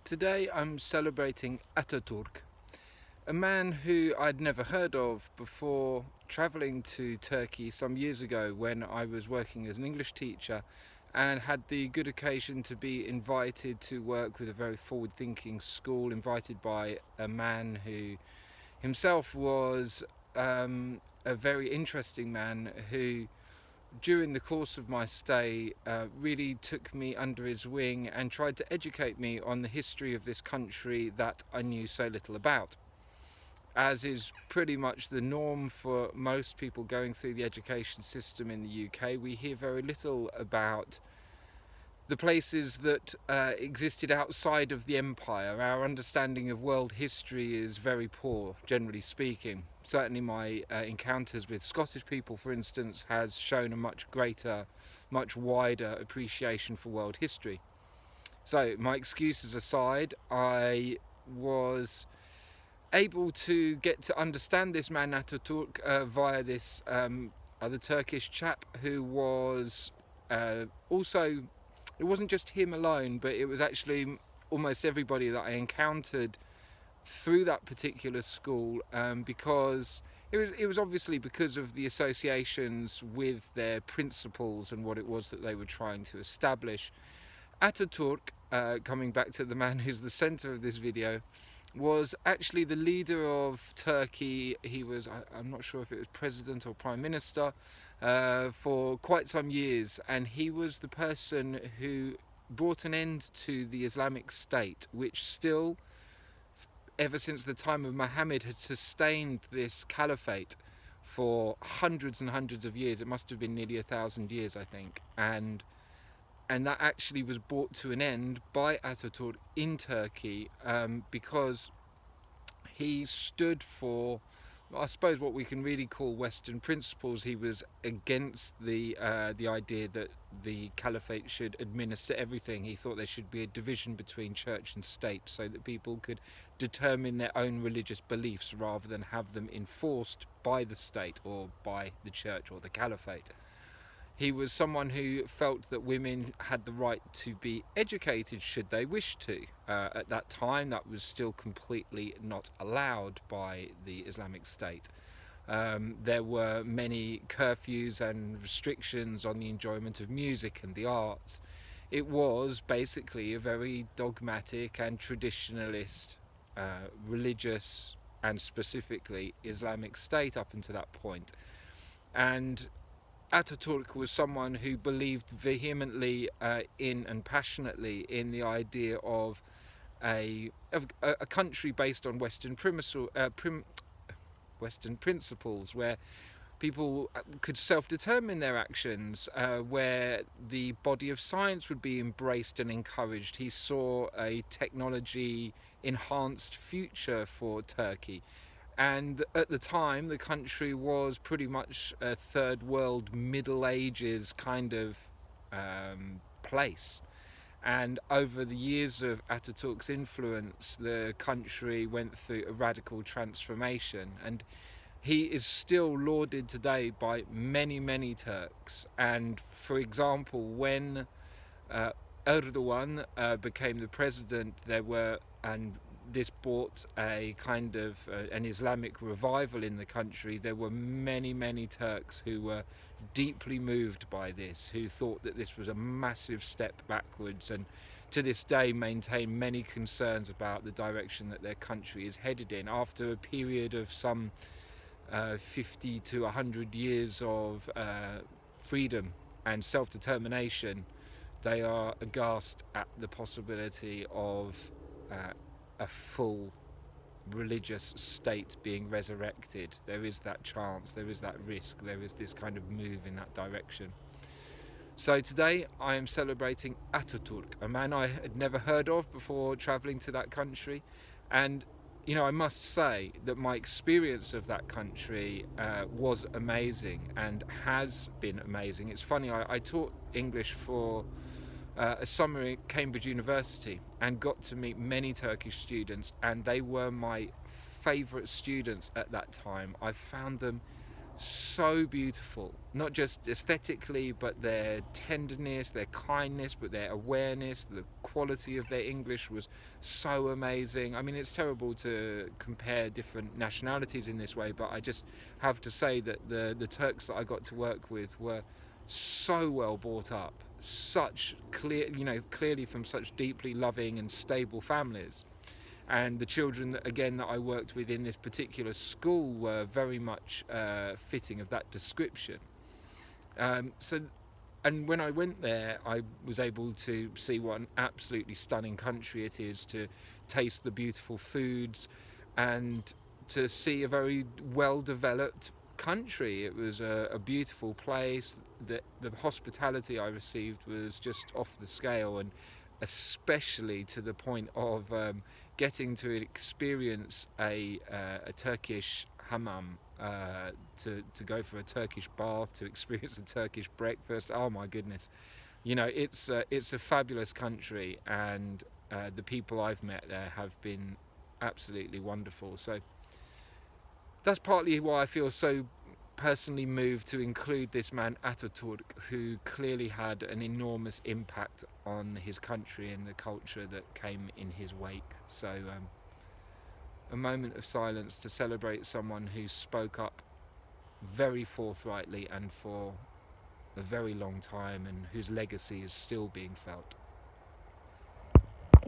Today I'm celebrating Atatürk, a man who I'd never heard of before travelling to Turkey some years ago when I was working as an English teacher and had the good occasion to be invited to work with a very forward-thinking school, invited by a man who himself was a very interesting man who during the course of my stay really took me under his wing and tried to educate me on the history of this country that I knew so little about. As is pretty much the norm for most people going through the education system in the UK, we hear very little about the places that existed outside of the empire. Our understanding of world history is very poor, generally speaking. Certainly my encounters with Scottish people, for instance, has shown a much greater, much wider appreciation for world history. So my excuses aside, I was able to get to understand this man Atatürk via this other Turkish chap who was also, it wasn't just him alone, but it was actually almost everybody that I encountered through that particular school, because it was obviously because of the associations with their principles and what it was that they were trying to establish. Atatürk, coming back to the man who's the center of this video, was actually the leader of Turkey. He was, I'm not sure if it was president or prime minister, for quite some years, and he was the person who brought an end to the Islamic State, which still, ever since the time of Muhammad, had sustained this caliphate for hundreds and hundreds of years. It must have been nearly 1,000 years, I think, and that actually was brought to an end by Atatürk in Turkey, because he stood for, I suppose, what we can really call Western principles. He was against the idea that the caliphate should administer everything. He thought there should be a division between church and state so that people could determine their own religious beliefs rather than have them enforced by the state or by the church or the caliphate. He was someone who felt that women had the right to be educated should they wish to. At that time, that was still completely not allowed by the Islamic State. There were many curfews and restrictions on the enjoyment of music and the arts. It was basically a very dogmatic and traditionalist, religious and specifically Islamic state up until that point. And Atatürk was someone who believed vehemently in and passionately in the idea of a country based on Western principles, where people could self-determine their actions, where the body of science would be embraced and encouraged. He saw a technology-enhanced future for Turkey. And at the time, the country was pretty much a third world Middle Ages kind of place. And over the years of Atatürk's influence, the country went through a radical transformation. And he is still lauded today by many, many Turks. And for example, when Erdogan became the president, there were, and this brought a kind of an Islamic revival in the country. There were many, many Turks who were deeply moved by this, who thought that this was a massive step backwards, and to this day maintain many concerns about the direction that their country is headed in. After a period of some 50 to 100 years of freedom and self-determination, they are aghast at the possibility of a full religious state being resurrected. There is that chance, there is that risk, there is this kind of move in that direction. So today I am celebrating Atatürk, a man I had never heard of before travelling to that country. And you know, I must say that my experience of that country was amazing and has been amazing. It's funny, I taught English for a summer at Cambridge University and got to meet many Turkish students, and they were my favourite students at that time. I found them so beautiful, not just aesthetically, but their tenderness, their kindness, but their awareness, the quality of their English was so amazing. I mean, it's terrible to compare different nationalities in this way, but I just have to say that the Turks that I got to work with were so well brought up, such clear, clearly from such deeply loving and stable families. And the children that I worked with in this particular school were very much fitting of that description. So and when I went there, I was able to see what an absolutely stunning country it is, to taste the beautiful foods, and to see a very well developed country. It was a beautiful place. The hospitality I received was just off the scale, and especially to the point of getting to experience a Turkish hammam, to go for a Turkish bath, to experience a Turkish breakfast. Oh my goodness, it's a fabulous country, and the people I've met there have been absolutely wonderful. So that's partly why I feel so personally moved to include this man Atatürk, who clearly had an enormous impact on his country and the culture that came in his wake. So a moment of silence to celebrate someone who spoke up very forthrightly and for a very long time, and whose legacy is still being felt.